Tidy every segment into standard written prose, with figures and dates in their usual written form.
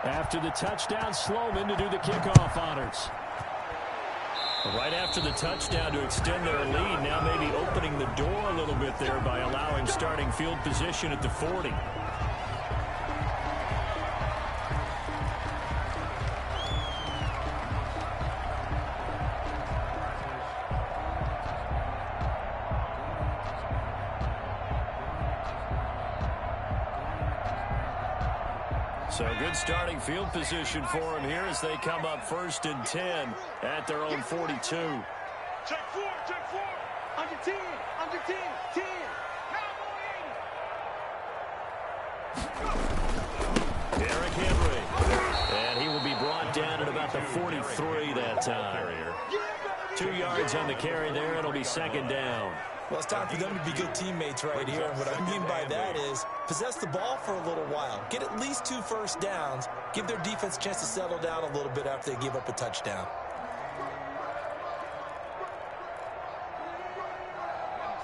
After the touchdown, Sloman to do the kickoff honors. Right after the touchdown to extend their lead, now maybe opening the door a little bit there by allowing starting field position at the 40. So good starting field position for them here as they come up 1st and 10 at their own 42. Check four. Under 10, 10. Derrick Henry. And he will be brought down at about the 43 that time. 2 yards on the carry there. It'll be 2nd down. Well, it's time for them to be good teammates right here. And what I mean by that is possess the ball for a little while. Get at least 2 first downs. Give their defense a chance to settle down a little bit after they give up a touchdown.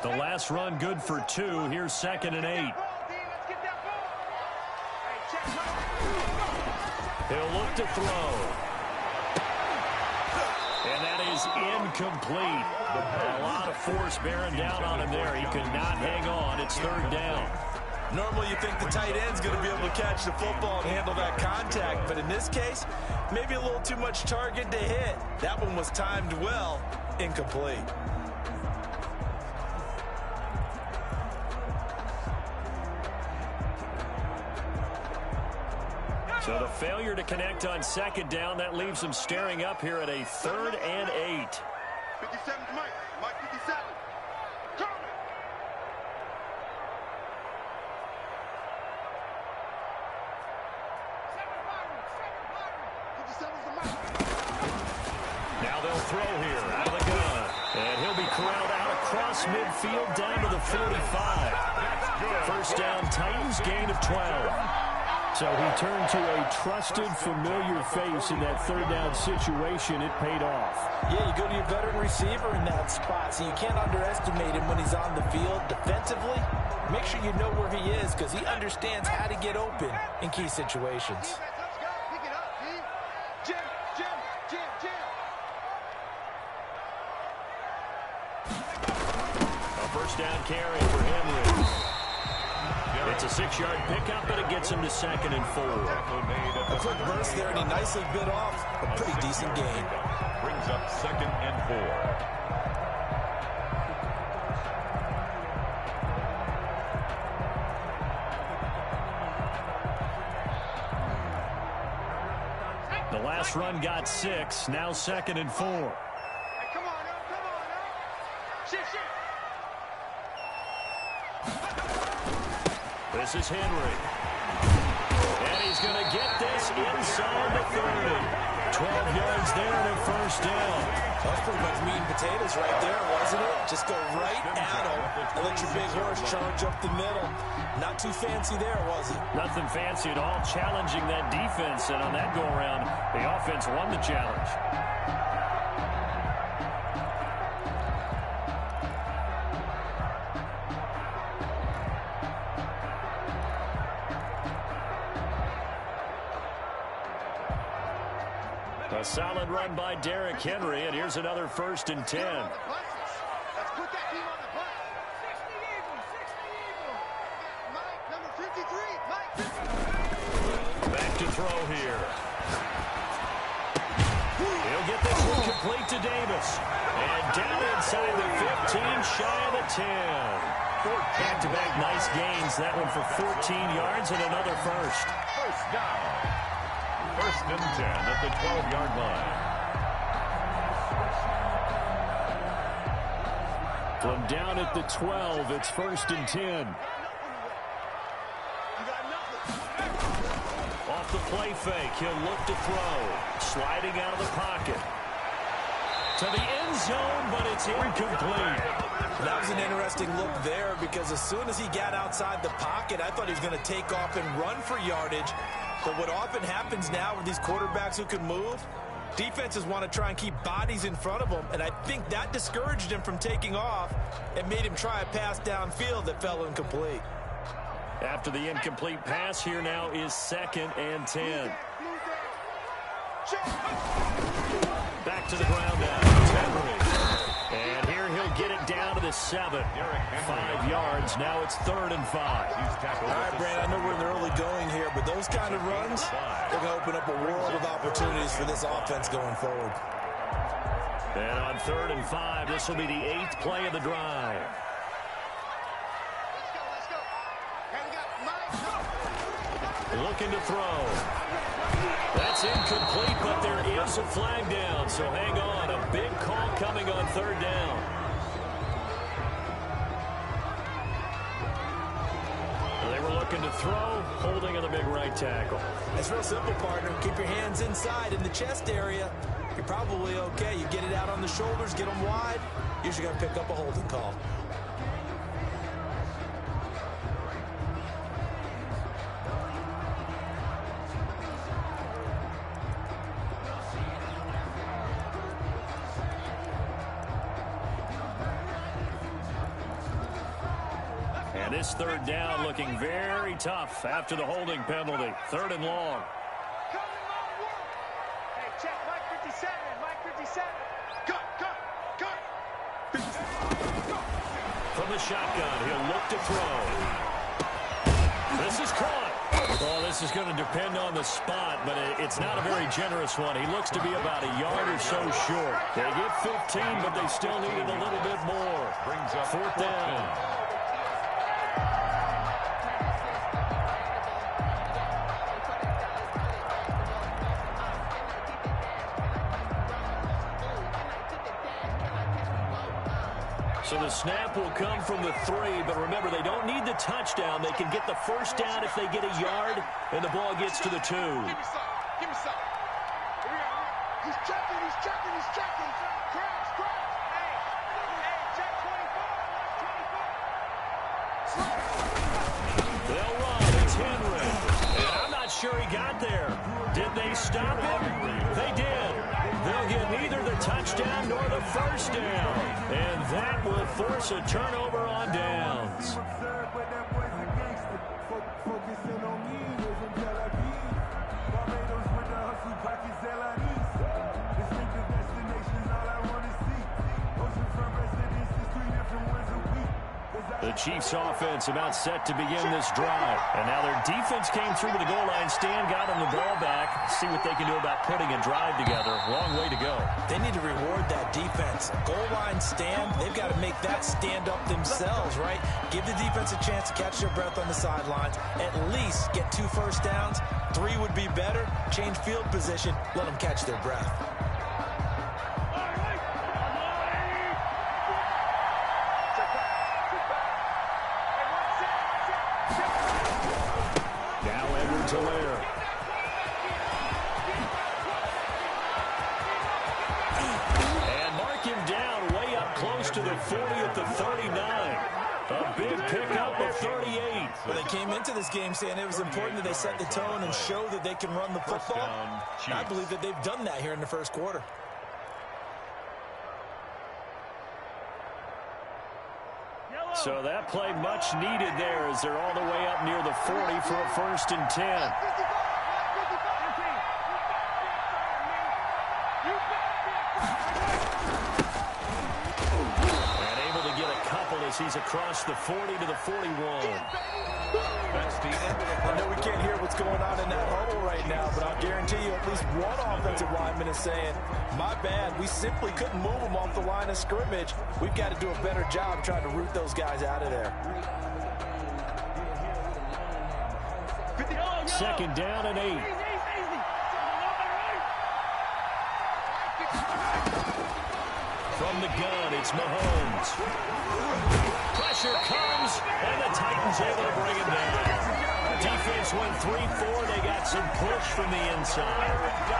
The last run good for 2. Here's 2nd and 8. He'll look to throw. And that is incomplete. A lot of force bearing down on him there. He could not hang on. It's 3rd down. Normally you think the tight end's going to be able to catch the football and handle that contact. But in this case, maybe a little too much target to hit. That one was timed well. Incomplete. So the failure to connect on 2nd down, that leaves them staring up here at a 3rd and 8. 57's Mike 57. Coming. Now they'll throw here out of the gun. And he'll be corralled out across midfield down to the 45. 1st down, Titans, gain of 12. So he turned to a trusted, familiar face in that 3rd down situation. It paid off. Yeah, you go to your veteran receiver in that spot, so you can't underestimate him when he's on the field. Defensively, make sure you know where he is because he understands how to get open in key situations. A 1st down carry for Henry. It's a 6-yard pickup, but it gets him to 2nd and 4. A quick burst there, and he nicely bit off a pretty decent gain. Brings up 2nd and 4. The last run got 6, now 2nd and 4. Hey, come on now. Shit. This is Henry. And he's going to get this inside the 30. 12 yards there and a 1st down. That's pretty much meat and potatoes right there, wasn't it? Just go right at him and let your big horse charge up the middle. Not too fancy there, was it? Nothing fancy at all, challenging that defense. And on that go-around, the offense won the challenge. A solid run by Derrick Henry, and here's another 1st and 10. Let's put that team on the bus. 60 Mike, number 53. Back to throw here. He'll get this one complete to Davis. And down inside the 15, shy of the 10. Back-to-back nice gains. That one for 14 yards and another 1st. 1st down. 1st and 10 at the 12-yard line. From down at the 12, it's 1st and 10. Off the play fake, he'll look to throw. Sliding out of the pocket. To the end zone, but it's incomplete. That was an interesting look there because as soon as he got outside the pocket, I thought he was going to take off and run for yardage. But what often happens now with these quarterbacks who can move, defenses want to try and keep bodies in front of them, and I think that discouraged him from taking off and made him try a pass downfield that fell incomplete. After the incomplete pass, here now is 2nd and 10. Back to the ground now. And here he'll get it down to the 7. 5 yards. Now it's 3rd and 5. All right, Brandon, I know we're in the early going here, but those kind of runs, they're going to open up a world of opportunities for this offense going forward. And on 3rd and 5, this will be the 8th play of the drive. Looking to throw. That's incomplete, but there is a flag down, so hang on. A big call coming on 3rd down. They were looking to throw, holding on the big right tackle. It's real simple, partner. Keep your hands inside in the chest area. You're probably okay. You get it out on the shoulders, get them wide. Usually going to pick up a holding call. And this 3rd down looking very tough after the holding penalty. 3rd and long. Hey, check, Mike 57, Mike 57. Cut. From the shotgun, he'll look to throw. This is caught. Well, this is going to depend on the spot, but it's not a very generous one. He looks to be about a yard or so short. They get 15, but they still need it a little bit more. 4th down. So the snap will come from the 3, but remember, they don't need the touchdown. They can get the 1st down if they get a yard, and the ball gets to the 2. Give me some. Here we go. He's checking. Crash. Hey, check 24. They'll run. It's Henry. And I'm not sure he got there. Did they stop him? They did. They'll get neither the touchdown nor the 1st down. And that will force a turnover on downs. The Chiefs offense about set to begin this drive. And now their defense came through to the goal line stand, got them the ball back. See what they can do about putting a drive together. Long way to go. They need to reward that defense. Goal line stand, they've got to make that stand up themselves, right? Give the defense a chance to catch their breath on the sidelines. At least get 2 first downs. 3 would be better. Change field position. Let them catch their breath. And mark him down way up close to the 40 at the 39. A big pickup of 38. Well, they came into this game saying it was important that they set the tone and show that they can run the football. And I believe that they've done that here in the 1st quarter. So that play much needed there as they're all the way up near the 40 for a 1st and 10. And able to get a couple as he's across the 40 to the 41. That's the end of the play. I know we can't hear what's going on in that huddle right now, but I'll guarantee you at least one offensive lineman is saying, my bad, we simply couldn't move them off the line of scrimmage. We've got to do a better job trying to root those guys out of there. 2nd down and 8. From the gun, it's Mahomes. Pressure comes, and the Titans able to bring him down. Defense went 3-4. They got some push from the inside.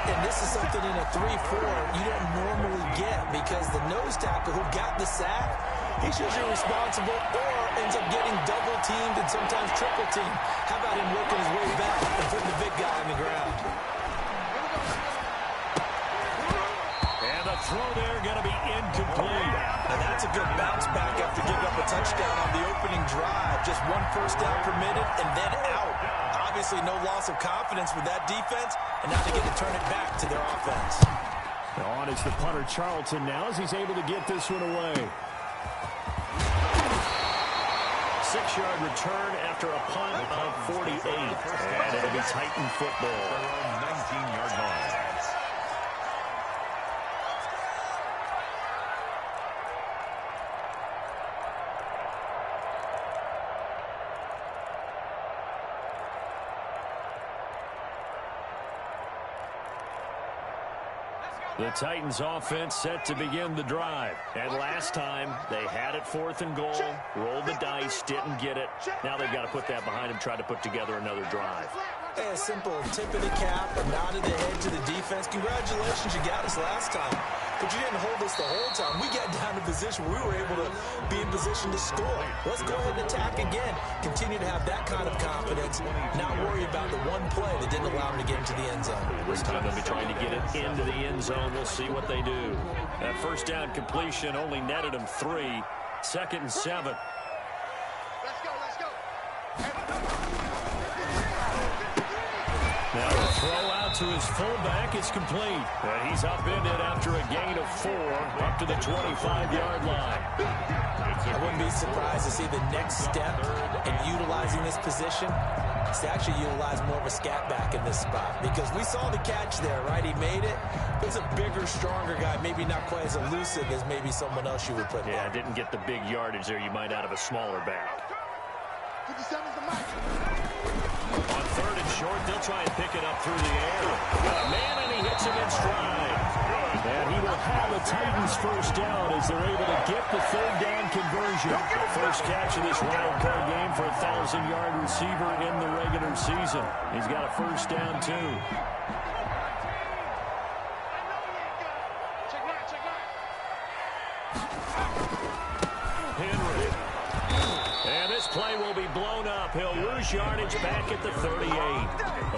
And this is something in a 3-4 you don't normally get because the nose tackle who got the sack, he's usually responsible or ends up getting double-teamed and sometimes triple-teamed. How about him working his way back and putting the big guy on the ground? And the throw there going to be incomplete. And that's a good bounce back after giving up a touchdown on the opening drive. Just 1 first down permitted and then out. Obviously, no loss of confidence with that defense, and now they get to turn it back to their offense. On is the punter, Charlton, now as he's able to get this one away. 6-yard return after a punt of 48. And it'll be Titan football. 19-yard line. The Titans offense set to begin the drive. And last time, they had it 4th and goal, rolled the dice, didn't get it. Now they've got to put that behind them, try to put together another drive. Hey, a simple tip of the cap, a nod of the head to the defense. Congratulations, you got us last time. But you didn't hold us the whole time. We got down to position where we were able to be in position to score. Let's go ahead and attack again. Continue to have that kind of confidence. Not worry about the one play that didn't allow them to get into the end zone. This time they'll be trying to get it into the end zone. We'll see what they do. That first down completion only netted them 3. 2nd and 7. Let's go, let's go. Now the throw out to his fullback is complete. And he's upended after a gain of 4 up to the 25-yard line. I wouldn't be surprised to see the next step in utilizing this position is to actually utilize more of a scat back in this spot. Because we saw the catch there, right? He made it. He's a bigger, stronger guy, maybe not quite as elusive as maybe someone else you would put Yeah, there. didn't get the big yardage there you might out of a smaller back. 57's the mic. On 3rd and short, they'll try and pick it up through the air. Got a man, and he hits him in stride. And he will have a Titans first down as they're able to get the 3rd down conversion. The first catch of this wild card game for a 1,000-yard receiver in the regular season. He's got a first down, too. Henry. And this play will be blown up. He'll lose yardage back at the 38.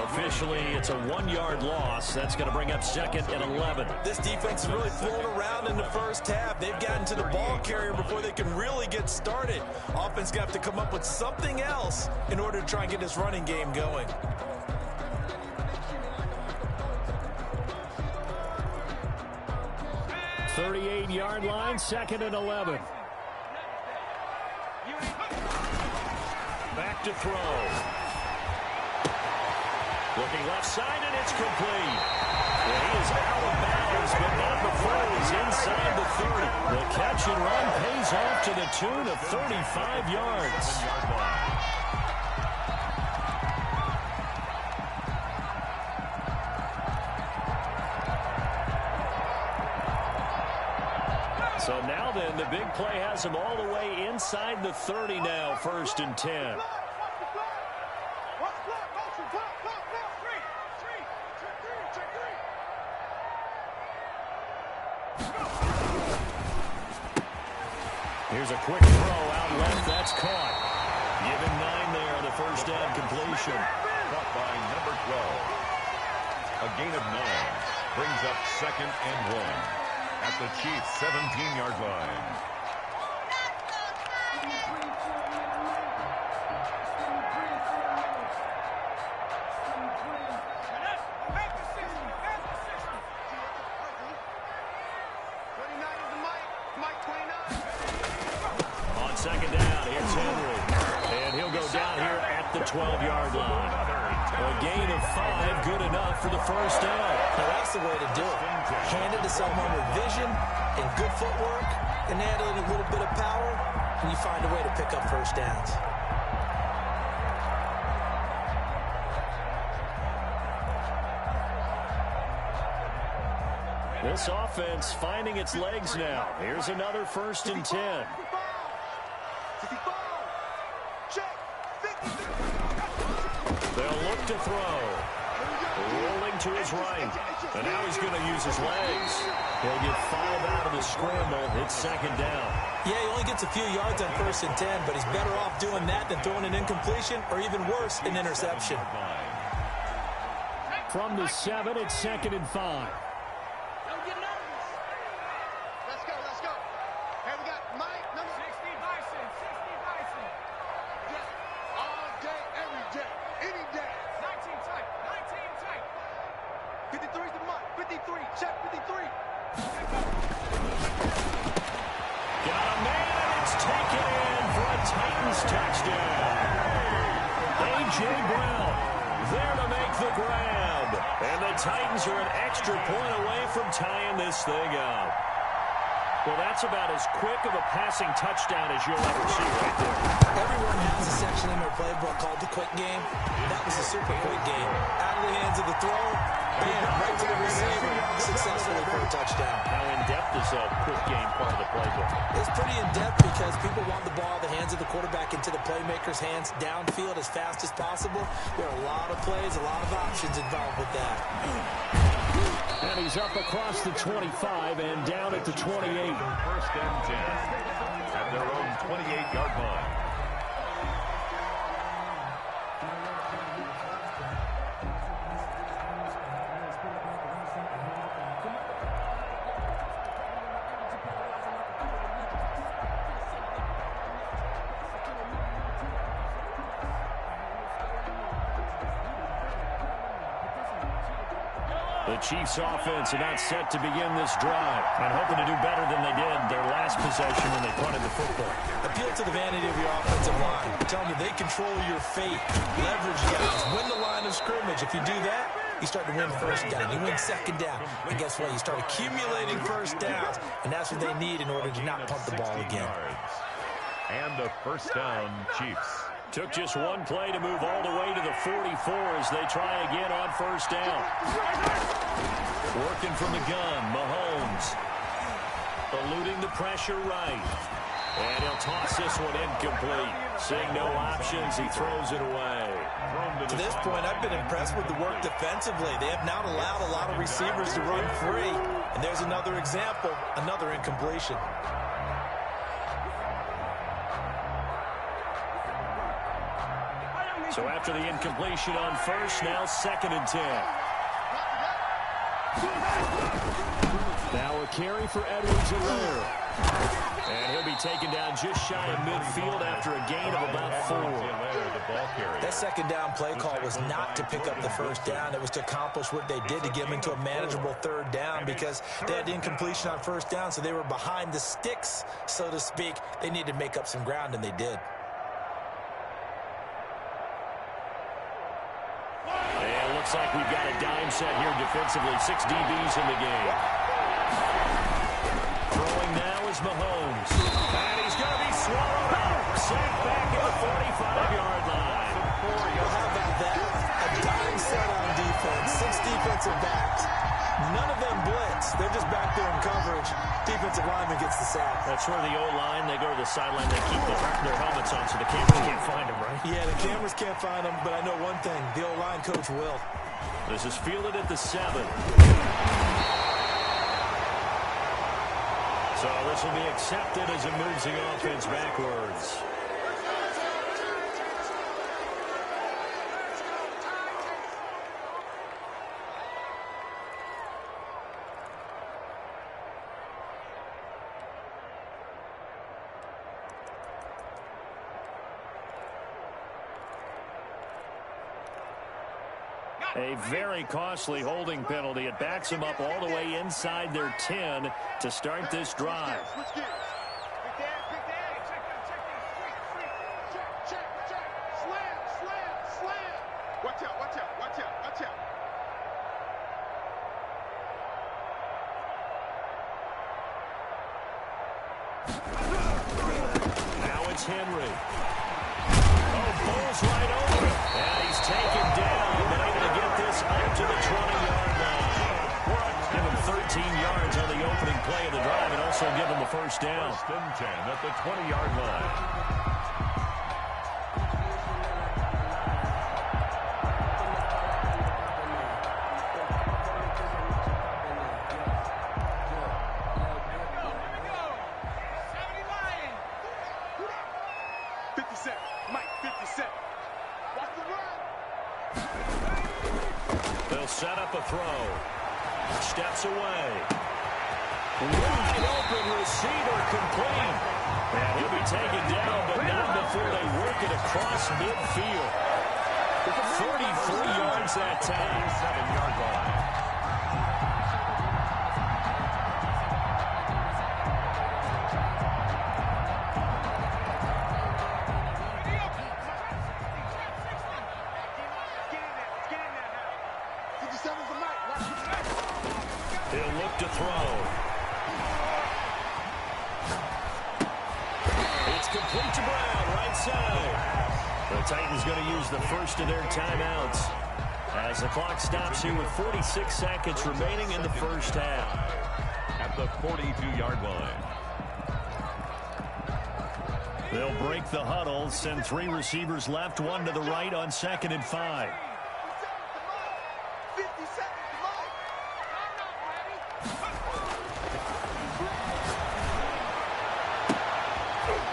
Officially, it's a 1-yard loss. That's going to bring up 2nd and 11. This defense has really flown around in the first half. They've gotten to the ball carrier before they can really get started. Offense got to come up with something else in order to try and get this running game going. .38-yard line, 2nd and 11. Back to throw. Looking left side, and it's complete. Well, he is out of bounds, but not before he's inside the 30. The catch and run pays off to the tune of 35 yards. So now then, the big play has him all the way inside the 30 now, 1st and 10. Here's a quick throw out left. That's caught. Given 9 there on the first down completion. Caught by number 12. A gain of 9 brings up 2nd and 1 at the Chiefs' 17-yard line. On 2nd down, here's Henry. And he'll go down here at the 12-yard line. A gain of 5, good enough for the first down. Now that's the way to do it. Hand it to someone with vision and good footwork, and add in a little bit of power, and you find a way to pick up first downs. This offense finding its legs now. Here's another 1st and 10. They'll look to throw. Rolling to his right. And now he's going to use his legs. He'll get 5 out of the scramble. It's 2nd down. Yeah, he only gets a few yards on 1st and 10, but he's better off doing that than throwing an incompletion or even worse, an interception. From the 7, it's 2nd and 5. Let's go. Hey, we got Mike, number 60 Bison. Yeah, all day, every day, any day. Check 53. Got a man, and it's taken in for a Titans touchdown. A.J. Brown there to make the grab. And the Titans are an extra point away from tying this thing up. Well, that's about as quick of a passing touchdown as you'll ever see right there. Everyone has a section in their playbook called the quick game. That was a super quick game. Out of the hands of the throw, bam, right to the receiver, successfully for a touchdown. How in-depth is a quick game part of the playbook? It's pretty in-depth because people want the ball in the hands of the quarterback into the playmaker's hands downfield as fast as possible. There are a lot of plays, a lot of options involved with that. And he's up across the 25 and down at the 28. First and 10 at their own 28-yard line. The Chiefs offense are not set to begin this drive and hoping to do better than they did their last possession when they punted the football. Appeal to the vanity of your offensive line. I'm telling you, they control your fate. Leverage guys. Win the line of scrimmage. If you do that, you start to win first down. You win second down. And guess what? You start accumulating first downs. And that's what they need in order to not punt the ball again. And a first down, Chiefs. Took just one play to move all the way to the 44 as they try again on first down. Working from the gun, Mahomes. Eluding the pressure right. And he'll toss this one incomplete. Seeing no options, he throws it away. To this point, I've been impressed with the work defensively. They have not allowed a lot of receivers to run free. And there's another example, another incompletion. So after the incompletion on first, now second and 10. Now a carry for Edwards-Helaire. And he'll be taken down just shy of midfield after a gain of about 4. That second down play call was not to pick up the first down. It was to accomplish what they did to get them into a manageable third down because they had incompletion on first down, so they were behind the sticks, so to speak. They needed to make up some ground, and they did. Looks like we've got a dime set here defensively. 6 DBs in the game. Throwing now is Mahomes. And he's going to be swallowed up. Sacked back at the 45-yard line. Well, how about that? A dime set on defense. 6 defensive backs. None of them blitz. They're just back there in coverage. Defensive lineman gets the sack. That's where the O-line, they go to the sideline, they keep their helmets on so the cameras can't find them, right? Yeah, the cameras can't find them, but I know one thing. The O-line coach will. This is fielded at the 7. So this will be accepted as it moves the offense backwards. A very costly holding penalty. It backs them up all the way inside their 10 to start this drive. Watch out, watch out, watch out, watch out. Now it's Henry. Oh, bowls right over it. And he's taken down, but able to get this up to the 20-yard line. Give him 13 yards on the opening play of the drive and also give him the first down. First and 10 at the 20-yard line. Set up a throw. Steps away. Wide open receiver complete. And he'll be taken down, but not before they work it across midfield. 43 yards that time. 7-yard line. look to throw. It's complete to Brown, right side. The Titans going to use the first of their timeouts as the clock stops here with 46 seconds remaining in the first half. At the 42-yard line. They'll break the huddle, send 3 receivers left, 1 to the right on 2nd and 5.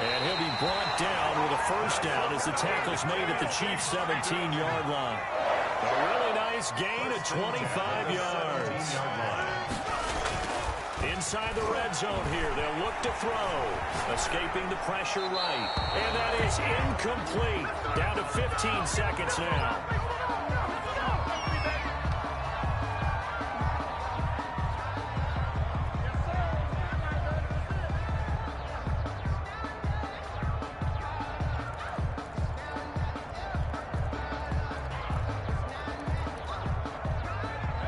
And he'll be brought down with a first down as the tackle's made at the Chiefs' 17-yard line. A really nice gain of 25 yards. Inside the red zone here, they'll look to throw. Escaping the pressure right. And that is incomplete. Down to 15 seconds now.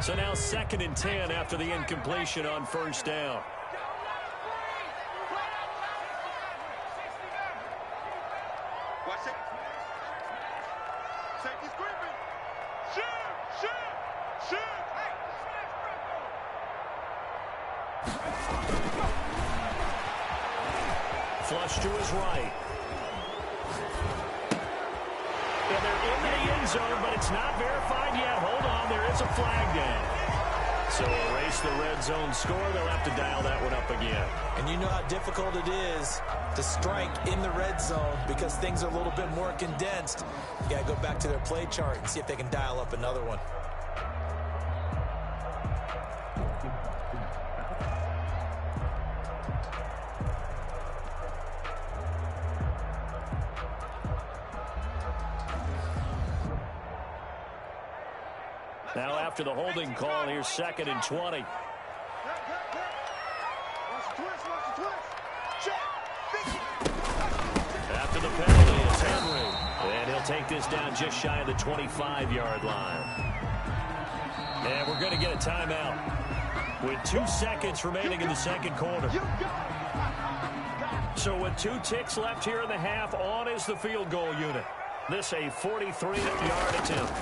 So now 2nd and 10 after the incompletion on first down. Watch it. Safety screaming. Shoot! Shoot! Shoot! Flush to his right. And they're in the end zone, but it's not verified yet. Hold on, there is a flag down. So erase the red zone score. They'll have to dial that one up again. And you know how difficult it is to strike in the red zone because things are a little bit more condensed. You got to go back to their play chart and see if they can dial up another one. Now after the holding call, here's 2nd and 20. After the penalty, it's Henry. And he'll take this down just shy of the 25-yard line. And we're going to get a timeout with 2 seconds remaining in the second quarter. So with 2 ticks left here in the half, on is the field goal unit. This a 43-yard attempt.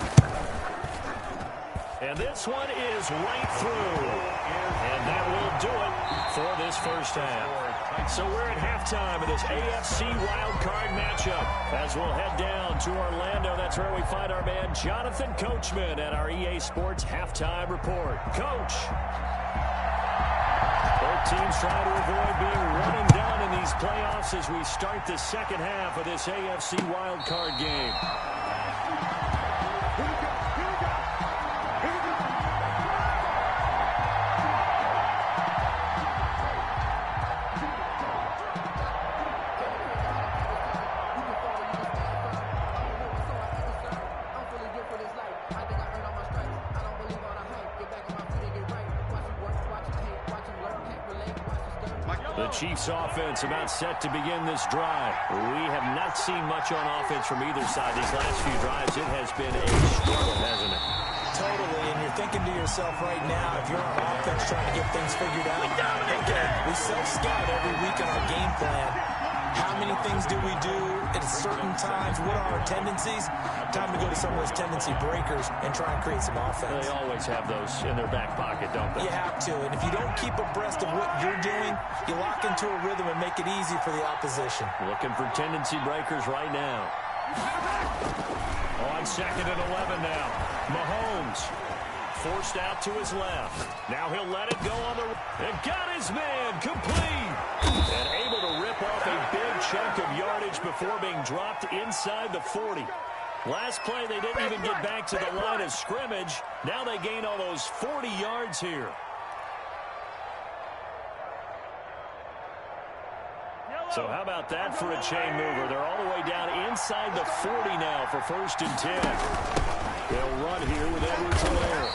And this one is right through. And that will do it for this first half. So we're at halftime of this AFC wildcard matchup. As we'll head down to Orlando, that's where we find our man Jonathan Coachman at our EA Sports Halftime Report. Coach. Both teams trying to avoid being one and done in these playoffs as we start the second half of this AFC wildcard game. The Chiefs offense about set to begin this drive. We have not seen much on offense from either side these last few drives. It has been a struggle, hasn't it? Totally, and you're thinking to yourself right now, if you're on offense trying to get things figured out, okay, we self-scout every week in our game plan. How many things do we do at certain times? What are our tendencies? Time to go to some of those tendency breakers and try and create some offense. They always have those in their back pocket, don't they? You have to, and if you don't keep abreast of what you're doing, you lock into a rhythm and make it easy for the opposition. Looking for tendency breakers right now. On 2nd and 11 now. Mahomes forced out to his left. Now he'll let it go on the... And got his man complete. And able to rip off a big chunk of yardage before being dropped inside the 40. Last play, they didn't even get back to the line of scrimmage. Now they gain all those 40 yards here. So how about that for a chain mover? They're all the way down inside the 40 now for 1st and 10. They'll run here with Edwards-Helaire.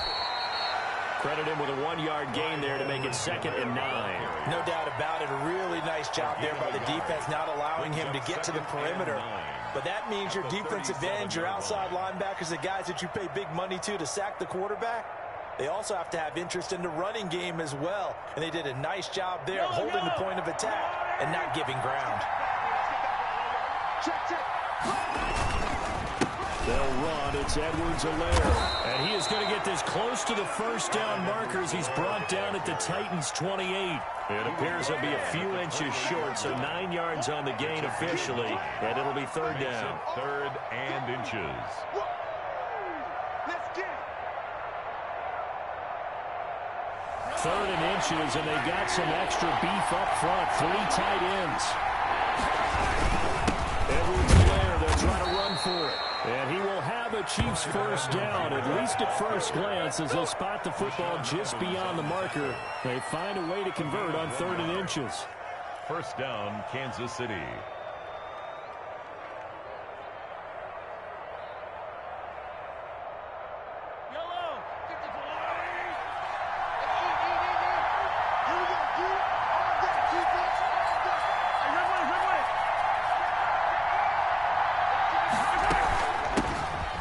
Credit him with a 1-yard gain there to make it 2nd and 9. No doubt about it. A really nice job there by the defense, not allowing him to get to the perimeter. But that means your defensive ends, your outside linebackers, the guys that you pay big money to sack the quarterback, they also have to have interest in the running game as well. And they did a nice job there holding the point of attack and not giving ground. They'll run. It's Edwards-Helaire. And he is going to get this close to the first down markers. He's brought down at the Titans' 28. It appears he'll be a few inches short, so 9 yards on the gain officially, and it'll be third down. Third and inches. Let's get it. Third and inches, and they've got some extra beef up front. 3 tight ends. Edwards-Helaire, they'll try to run for it. And he will have a Chiefs first down, at least at first glance, as they'll spot the football just beyond the marker. They find a way to convert on third and inches. First down, Kansas City.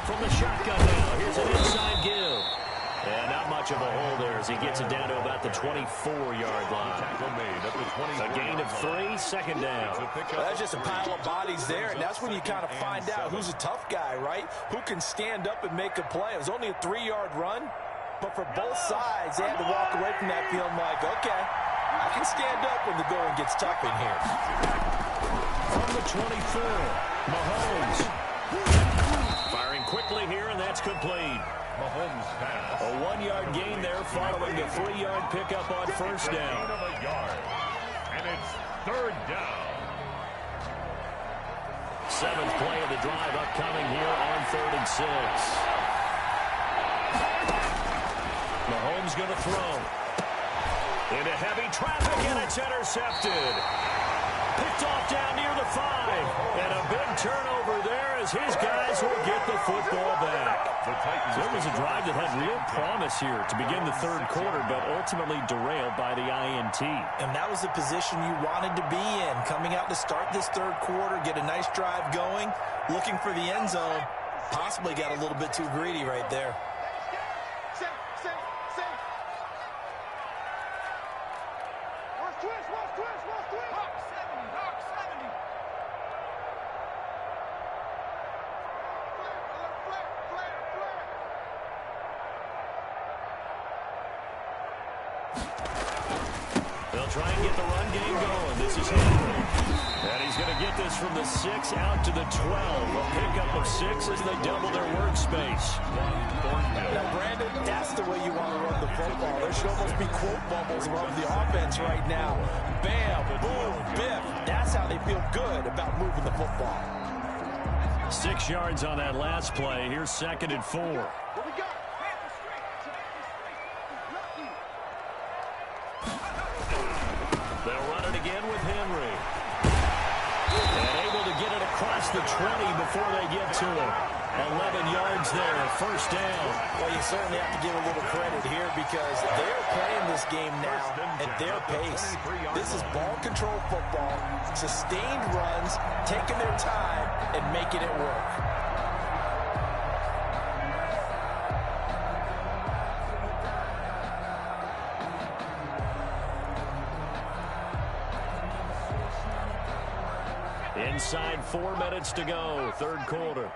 From the shotgun now, here's an inside give. And not much of a hole there as he gets it down to about the 24-yard line. A gain of 3, second down. Well, that's just a pile of bodies there, and that's when you kind of find out who's a tough guy, right? Who can stand up and make a play. It was only a 3-yard run, but for both sides, they had to walk away from that feeling like, okay, I can stand up when the going gets tough in here. From the 24, Mahomes. Firing quickly here, and that's complete. Mahomes pass. A 1-yard gain there following the 3-yard pickup on first down. And it's third down. 7th play of the drive upcoming here on 3rd and 6. Mahomes going to throw. Into heavy traffic, and it's intercepted. Picked off down near the 5. And a big turnover there as his guys will get the football back. So it was a drive that had real promise here to begin the third quarter, but ultimately derailed by the INT. And that was the position you wanted to be in. Coming out to start this third quarter, get a nice drive going, looking for the end zone. Possibly got a little bit too greedy right there. They'll try and get the run game going. This is Henry. And he's going to get this from the 6 out to the 12. A pickup of 6 as they double their workspace. Now, Brandon, that's the way you want to run the football. There should almost be quote bubbles around the offense right now. Bam, boom, biff. That's how they feel good about moving the football. 6 yards on that last play. Here's 2nd and 4. What we got? They'll run it again with Henry. And able to get it across the 20 before they get to him. 11 yards there, first down. Well, you certainly have to give a little credit here because they're playing this game now at their pace. This is ball control football, sustained runs, taking their time, and making it work. Inside 4 minutes to go, third quarter.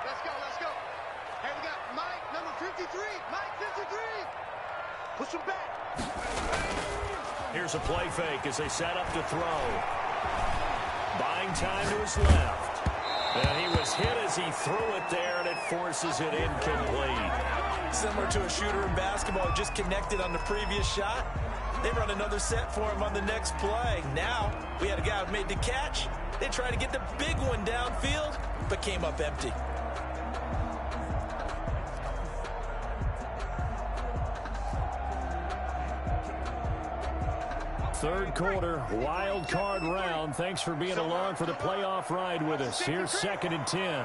Let's go. Hey, we got Mike, number 53. Mike, 53. Push him back. Here's a play fake as they set up to throw. Buying time to his left. And he was hit as he threw it there, and it forces it incomplete. Similar to a shooter in basketball, just connected on the previous shot. They run another set for him on the next play. Now, we had a guy who made the catch. They tried to get the big one downfield, but came up empty. Third quarter, wild card round. Thanks for being along for the playoff ride with us. Here's 2nd and 10.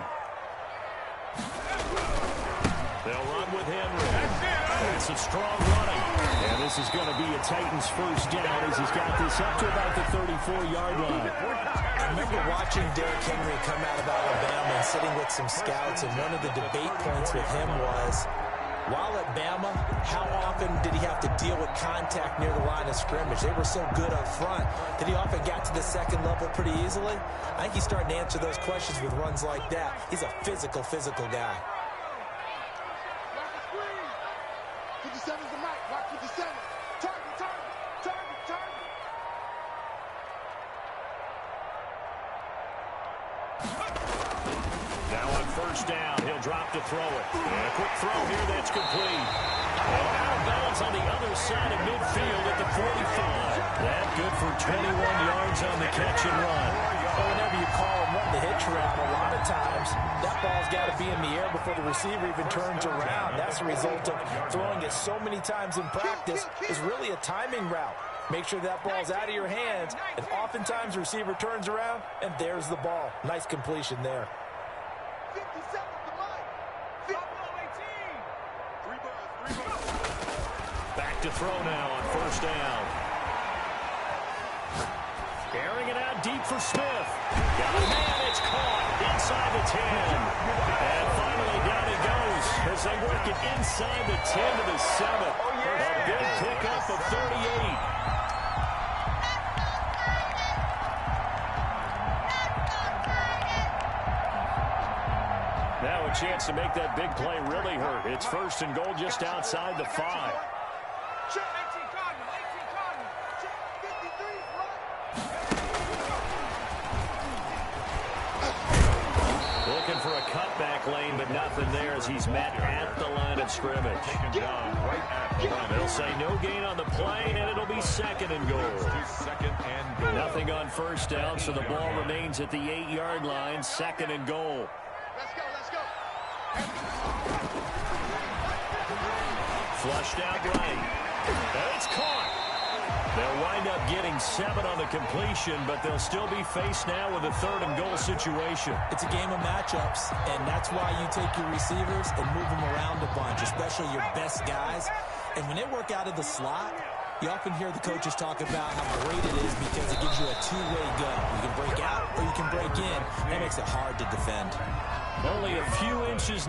They'll run with Henry. It's a strong running. And this is going to be a Titans first down as he's got this up to about the 34-yard line. I remember watching Derrick Henry come out of Alabama and sitting with some scouts, and one of the debate points with him was, While at Bama, how often did he have to deal with contact near the line of scrimmage? They were so good up front that he often got to the second level pretty easily. I think he's starting to answer those questions with runs like that. He's a physical guy. 57's the mic. Watch 57. Target. Now on first down, he'll drop to throw it. And a quick throw here, that's complete. And out of bounds on the other side of midfield at the 45. That good for 21 yards on the catch and run. Well, whenever you call him run the hitch route, a lot of times that ball's got to be in the air before the receiver even turns around. That's a result of throwing it so many times in practice. Is really a timing route. Make sure that ball's out of your hands, and oftentimes the receiver turns around, and there's the ball. Nice completion there. 57's the mic. 3 Back to throw now on first down. Airing it out deep for Smith. Got a man, it's caught inside the 10. And finally down it goes as they work it inside the 10 to the 7. A big pickup of 38. Now a chance to make that big play really hurt. It's first and goal just outside the 5. Looking for a cutback lane, but nothing there as he's met at the line of scrimmage. They'll say no gain on the play, and it'll be second and goal. Nothing on first down, so the ball remains at the 8-yard line, second and goal. Let's go. Flushed out right. And it's caught. They'll wind up getting 7 on the completion, but they'll still be faced now with a third and goal situation. It's a game of matchups, and that's why you take your receivers and move them around a bunch, especially your best guys. And when they work out of the slot, you often hear the coaches talk about how great it is because it gives you a two-way go. You can break out or you can break in. That makes it hard to defend. Only a few inches.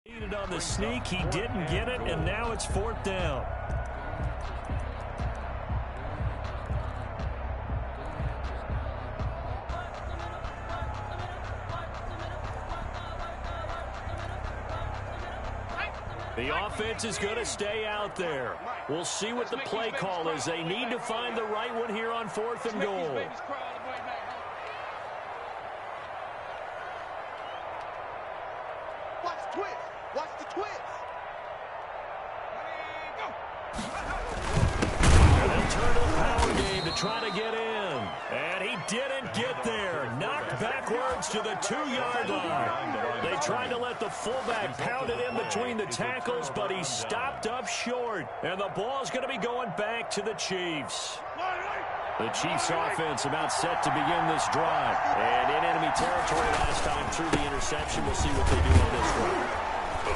Needed on the sneak, he didn't get it, and now it's fourth down. The offense is going to stay out there. We'll see what the play call is. They need to find the right one here on fourth and goal. Watch the twist. And they'll turn to the power game to try to get in. And he didn't get there. Knocked backwards to the 2-yard line. They tried to let the fullback pound it in between the tackles, but he stopped up short. And the ball's going to be going back to the Chiefs. The Chiefs offense about set to begin this drive. And in enemy territory last time through the interception. We'll see what they do on this one.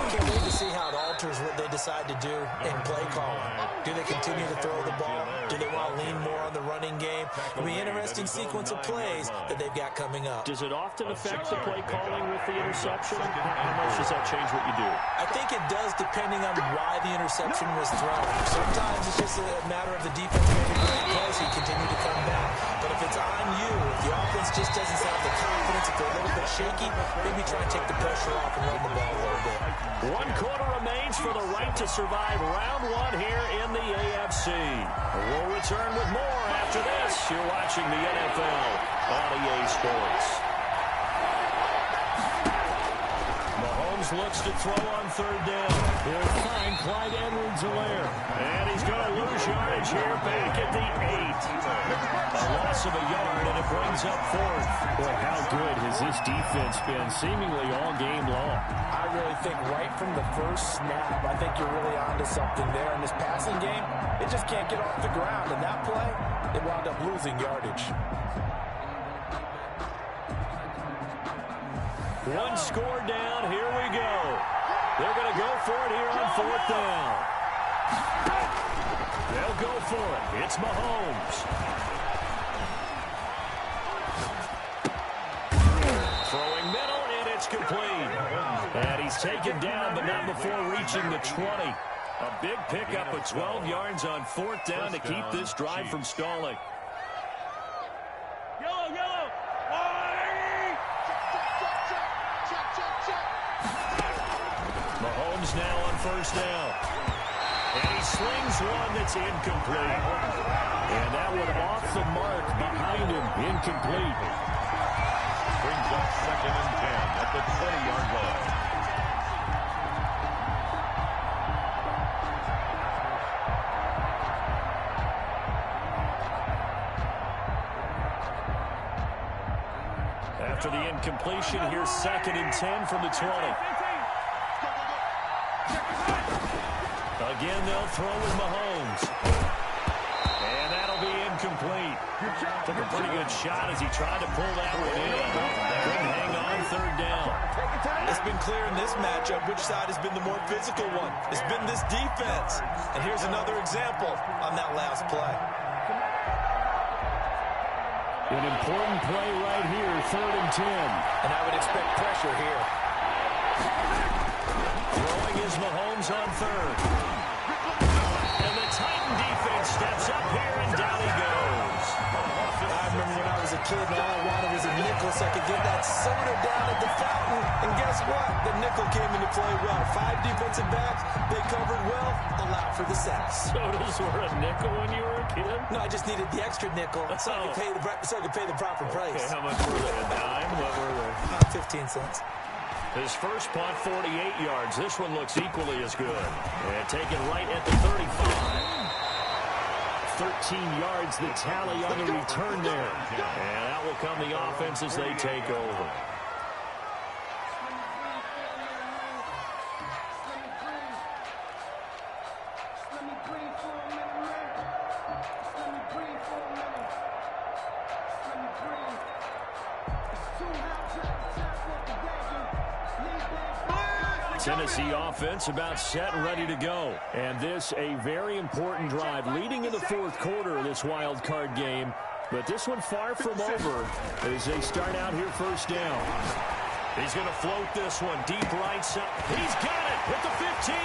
Can't wait to see how it alters what they decide to do in play calling. Do they continue to throw the ball? Do they want to lean more on the running game? It'll be an interesting sequence of plays that they've got coming up. Does it often affect the play calling with the interception? How much does that change what you do? I think it does depending on why the interception was thrown. Sometimes it's just a matter of the defense making great plays and continue to come back. But if it's on you, if the offense just doesn't have the confidence, if they're a little bit shaky, maybe try and take the pressure off and run the ball a little bit. 1 quarter remains for the right to survive round 1 here in the AFC. We'll return with more after this. You're watching the NFL on EA Sports. Mahomes looks to throw on third down. He'll find Clyde Edwards-Helaire. And he's going to lose yardage here back at the 8. A loss of a yard, and it brings up fourth. Boy, how good has this defense been seemingly all game long? I really think right from the first snap, I think you're really onto something there. In this passing game, they just can't get off the ground. And that play, they wound up losing yardage. One score down. Here we go. They're going to go for it here on 4th down. They'll go for it. It's Mahomes. Throwing middle, and it's complete. And he's taken down, but not before reaching the 20. A big pickup of 12 yards on 4th down to keep this drive from stalling. Yellow. Mahomes now on 1st down. And he slings one that's incomplete. And that one off the mark behind him, incomplete. Brings up 2nd and 10 at the 20-yard line. After the incompletion, here's 2nd and 10 from the 20. Again, they'll throw with Mahomes. And that'll be incomplete. Took a pretty good shot as he tried to pull that one in. Couldn't hang on 3rd down. It's been clear in this matchup which side has been the more physical one. It's been this defense. And here's another example on that last play. An important play right here, 3rd and 10. And I would expect pressure here. Throwing is Mahomes on 3rd. And the Titan defense steps up here, and down he goes. I remember when I was a kid and all I wanted was a nickel so I could get that soda down at the fountain. And guess what? The nickel came into play well. 5 defensive backs, they covered well, allowed for the sacks. Sodas were a nickel when you were a kid? No, I just needed the extra nickel so I could pay the proper price. Okay, how much were they? A dime? What were they? 15 cents. His first punt, 48 yards. This one looks equally as good. And taken right at the 35. 13 yards, the tally on the return there. And out will come the offense as they take over. Tennessee offense about set and ready to go. And this a very important drive leading in the 4th quarter of this wild card game. But this one far from over as they start out here 1st down. He's going to float this one deep right side. He's got it at the 15.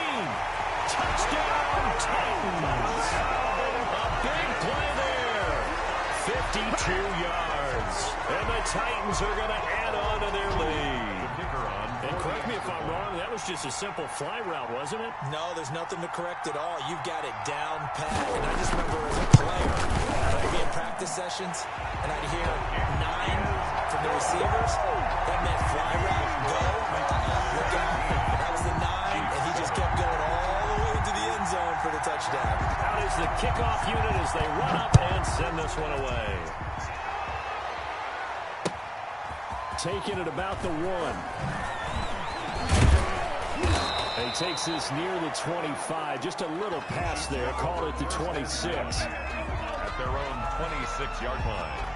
Touchdown Titans. A big play there. 52 yards. And the Titans are going to add on to their lead. And correct me if I'm wrong, that was just a simple fly route, wasn't it? No, there's nothing to correct at all. You've got it down pat. And I just remember as a player, I'd be in practice sessions, and I'd hear 9 from the receivers. That meant fly route, go, look out. That was the 9, and he just kept going all the way to the end zone for the touchdown. Out is the kickoff unit as they run up and send this one away. Taking it about the 1. He takes this near the 25. Just a little pass there. Called it the 26. At their own 26-yard line.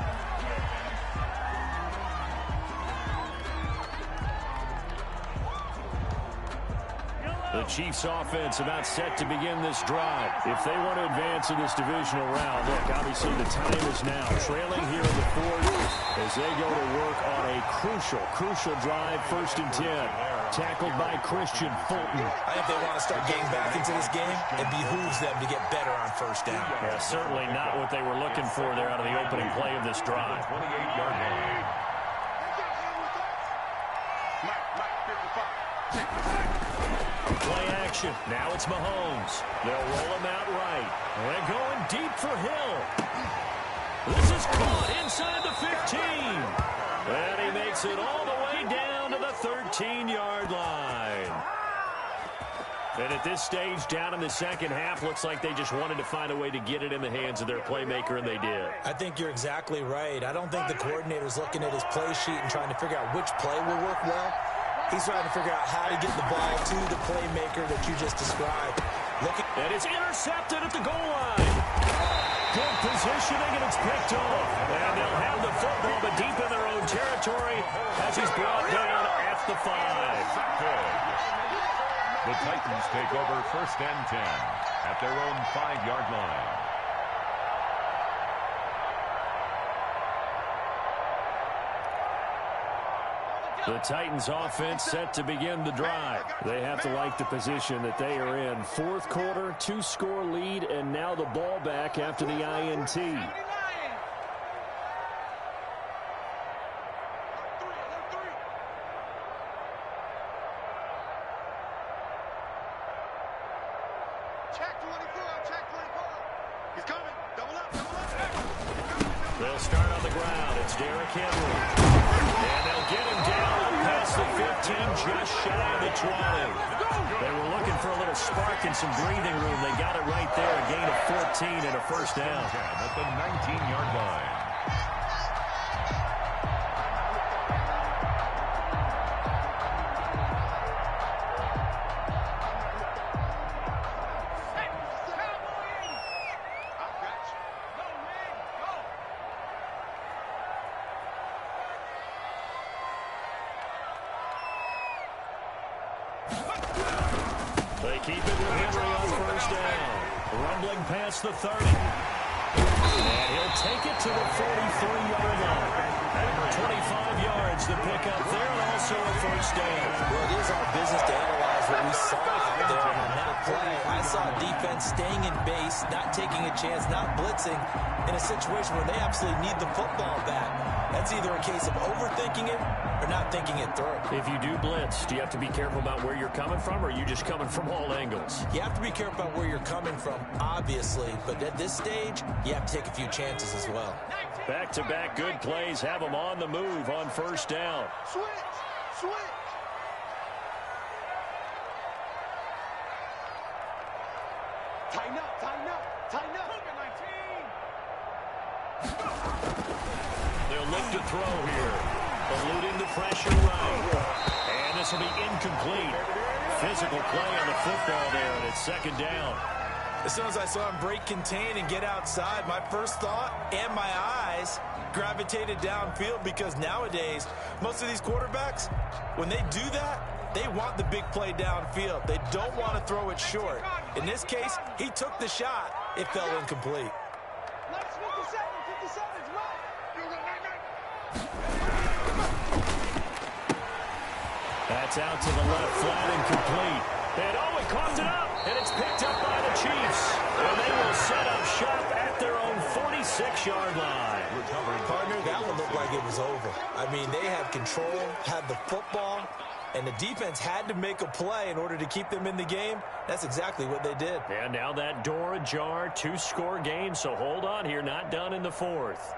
The Chiefs offense about set to begin this drive. If they want to advance in this divisional round, look, obviously the time is now. Trailing here in the 4th as they go to work on a crucial drive, 1st and 10. Tackled by Christian Fulton. I think they want to start getting back into this game. It behooves them to get better on 1st down. Yeah, certainly not what they were looking for there out of the opening play of this drive. 28-yard line. Play action. Now it's Mahomes. They'll roll him out right. They're going deep for Hill. This is caught inside the 15. And he makes it all the way down to the 13-yard line. And at this stage, down in the 2nd half, looks like they just wanted to find a way to get it in the hands of their playmaker, and they did. I think you're exactly right. I don't think the coordinator's looking at his play sheet and trying to figure out which play will work well. He's trying to figure out how to get the ball to the playmaker that you just described. And it's intercepted at the goal line. Good positioning, and it's picked off. And they'll have the football, but deep in their own territory as he's brought down at at the 5. Good. The Titans take over 1st and 10 at their own 5-yard line. The Titans offense set to begin the drive. They have to like the position that they are in. 4th quarter, 2-score lead, and now the ball back after the INT. Check 24, check 24. He's coming. Double up, double up. They'll start on the ground. It's Derrick Henry. And they'll get him down past the 15, just shy of the 20. They were looking for a little spark and some breathing room. They got it right there. A gain of 14 and a 1st down. At the 19-yard line. They keep it with Henry on 1st down. Rumbling past the 30. And he'll take it to the 43-yard line. 25 yards to pick up there, and also a 1st down. Well, it is our business to analyze what we saw out there on that play. I saw defense staying in base, not taking a chance, not blitzing in a situation where they absolutely need the football back. That's either a case of overthinking it or not thinking it through. If you do blitz, do you have to be careful about where you're coming from, or are you just coming from all angles? You have to be careful about where you're coming from, obviously, but at this stage, you have to take a few chances as well. Back-to-back good plays have them on the move on 1st down. Switch, switch. Tighten up, tighten up, tighten up. They'll look to throw here. Eluding the pressure right. And this will be incomplete. Physical play on the football there, and it's 2nd down. As soon as I saw him break contain and get outside, my first thought and my eyes gravitated downfield, because nowadays, most of these quarterbacks, when they do that, they want the big play downfield. They don't want to throw it short. In this case, he took the shot. It fell incomplete. Let's 57, right. That's out to the left, flat incomplete. And oh, it caught it up, and it's picked up by the Chiefs. And they will set up shop at their own 46-yard line. Partner, that one looked like it was over. I mean, they had control, had the football, and the defense had to make a play in order to keep them in the game. That's exactly what they did. And now that door ajar, 2-score game, so hold on here, not done in the 4th.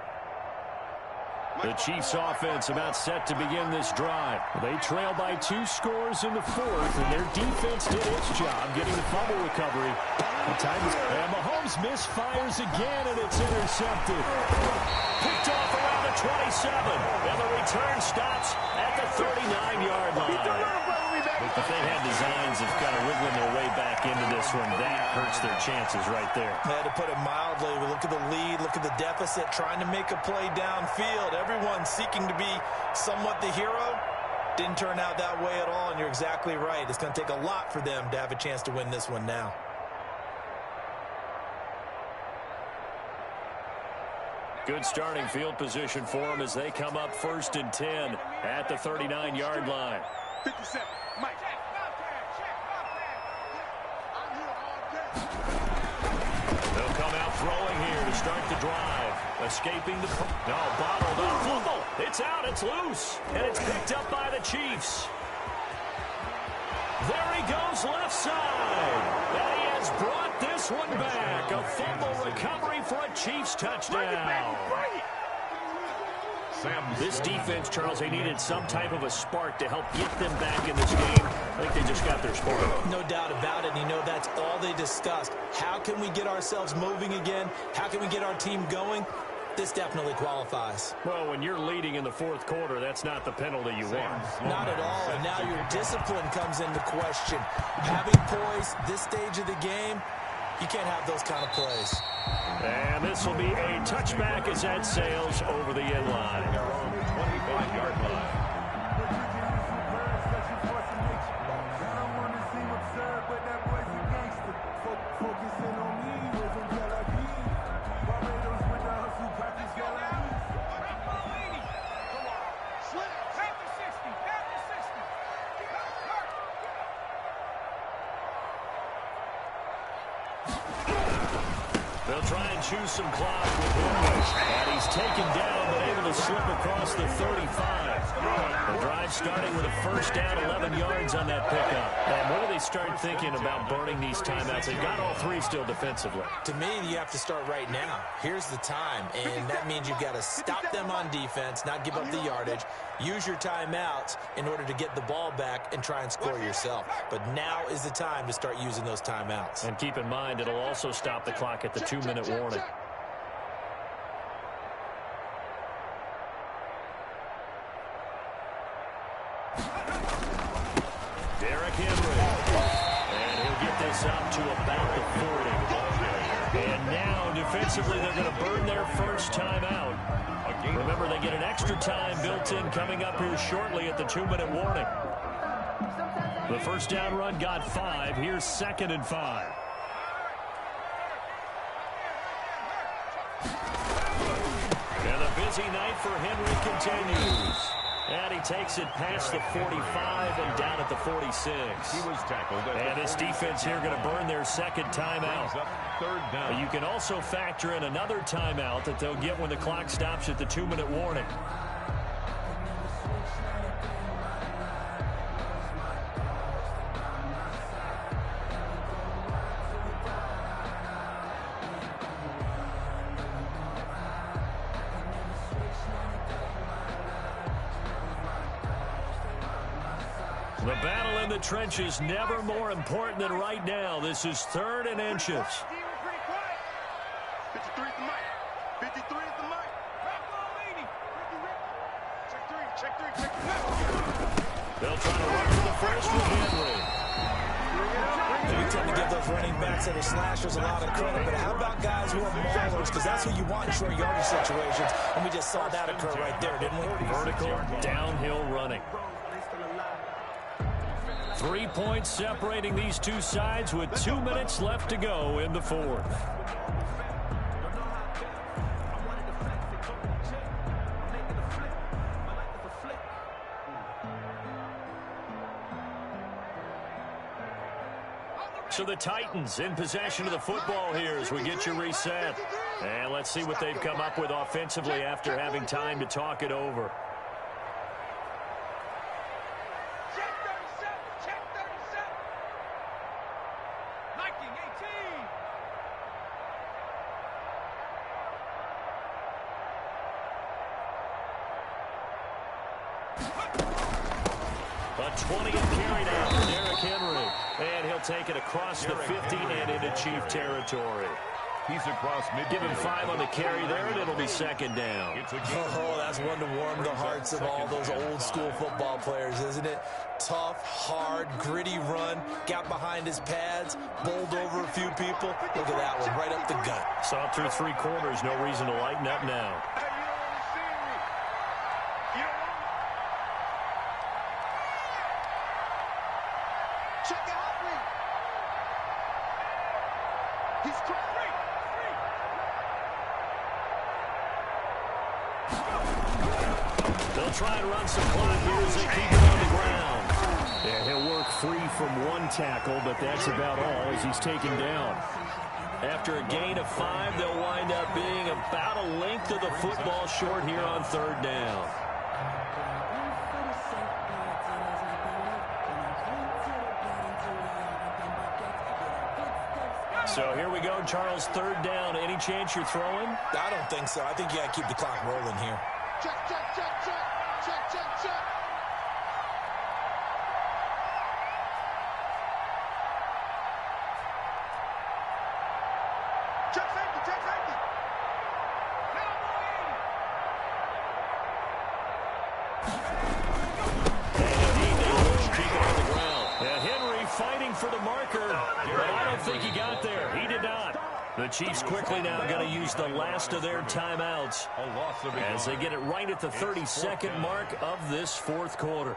The Chiefs offense about set to begin this drive. They trail by 2 scores in the 4th, and their defense did its job getting the fumble recovery. The Titans, and Mahomes misfires again, and it's intercepted. Picked off around the 27, and the return stops at the 39-yard line. If they had designs of kind of wiggling their way back into this one, that hurts their chances right there. They had to put it mildly. Look at the lead, look at the deficit, trying to make a play downfield. Everyone seeking to be somewhat the hero. Didn't turn out that way at all, and you're exactly right. It's going to take a lot for them to have a chance to win this one now. Good starting field position for them as they come up 1st and 10 at the 39-yard line. 57, Mike. They'll come out throwing here to start the drive. Escaping the... No, bottled up. Fumble. It's out. It's loose. And it's picked up by the Chiefs. There he goes left side. And he has brought this one back. A fumble recovery for a Chiefs touchdown. This defense, Charles, they needed some type of a spark to help get them back in this game. I think they just got their spark. No doubt about it. And you know, that's all they discussed. How can we get ourselves moving again? How can we get our team going? This definitely qualifies. Well, when you're leading in the 4th quarter, that's not the penalty you want. Not at all. And now your discipline comes into question. Having poise this stage of the game, you can't have those kind of plays. And this will be a touchback as that sails over the end line. 25-yard line. They'll try and choose some clock with Henry. And he's taken down, but able to slip across the 35. The drive starting with a first down, 11 yards on that pickup. And when do they start thinking about burning these timeouts? They've got all three still defensively. To me, you have to start right now. Here's the time, and that means you've got to stop them on defense, not give up the yardage, use your timeouts in order to get the ball back and try and score yourself. But now is the time to start using those timeouts. And keep in mind, it'll also stop the clock at the 2-minute warning. Derrick Henry. And he'll get this up to about the 40. And now, defensively, they're going to burn their first timeout. Remember, they get an extra time built in coming up here shortly at the 2-minute warning. The first down run got 5. Here's 2nd and 5. And the busy night for Henry continues. And he takes it past the 45 and down at the 46. He was tackled. And this defense here going to burn their second timeout. Third down. You can also factor in another timeout that they'll get when the clock stops at the 2-minute warning. The battle in the trenches never more important than right now. This is 3rd and inches. 53 is the mic. 53 is the mic. Check three. They'll try to run for the first with Henry. We tend to give those running backs that are slashers a lot of credit, but how about guys who are maulers? Because that's who you want in short yardage situations, and we just saw that occur right there, didn't we? Vertical, downhill running. 3 points separating these two sides with 2 minutes left to go in the 4th. So the Titans in possession of the football here as we get you reset. And let's see what they've come up with offensively after having time to talk it over. A 20th carry now for Derrick Henry. And he'll take it across the 50 and into Chief territory. He's across mid. Give him 5 on the carry there, and it'll be 2nd down. Oh, that's one to warm the hearts of all those old school football players, isn't it? Tough, hard, gritty run. Got behind his pads, bowled over a few people. Look at that one, right up the gut. Saw through 3 quarters, no reason to lighten up now. They'll try and run some clock here as they keep it on the ground. And he'll work free from 1 tackle, but that's about all as he's taken down. After a gain of 5, they'll wind up being about a length of the football short here on 3rd down. So here we go, Charles, 3rd down. Any chance you're throwing? I don't think so. I think you got to keep the clock rolling here. Check. Check safety. Keep it on the ground. Now Henry fighting for the marker, but I don't think he got there. He did not. The Chiefs quickly now going to use the last of their timeouts as they get it right at the 32nd mark of this 4th quarter.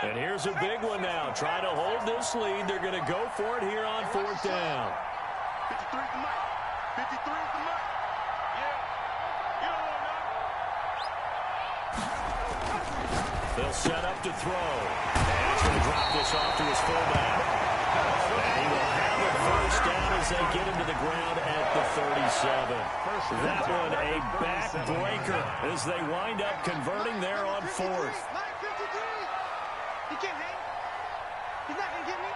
And here's a big one now. Trying to hold this lead. They're going to go for it here on 4th down. 53 is the mic. 53 is the mic. Yeah. You don't want They'll set up to throw. And he's going to drop this off to his fullback. And he will have it first down as they get him to the ground at the 37. That one a backbreaker as they wind up converting there on 4th. Mike 53. He can't hang. He's not going to get me.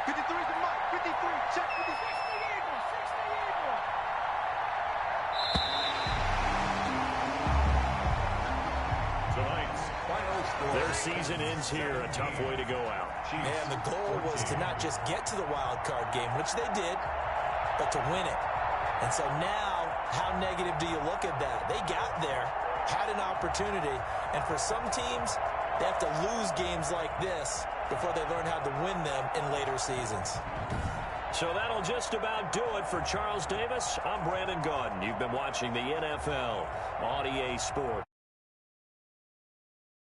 53 is the mic. 53. Check 50. 60 Eagles. 60 Eagles. Tonight's final score. Their season ends here. A tough way to go out. And the goal was to not just get to the wild card game, which they did, but to win it. And so now, how negative do you look at that? They got there, had an opportunity, and for some teams, they have to lose games like this before they learn how to win them in later seasons. So that'll just about do it for Charles Davis. I'm Brandon Gaudin. You've been watching the NFL on EA Sports.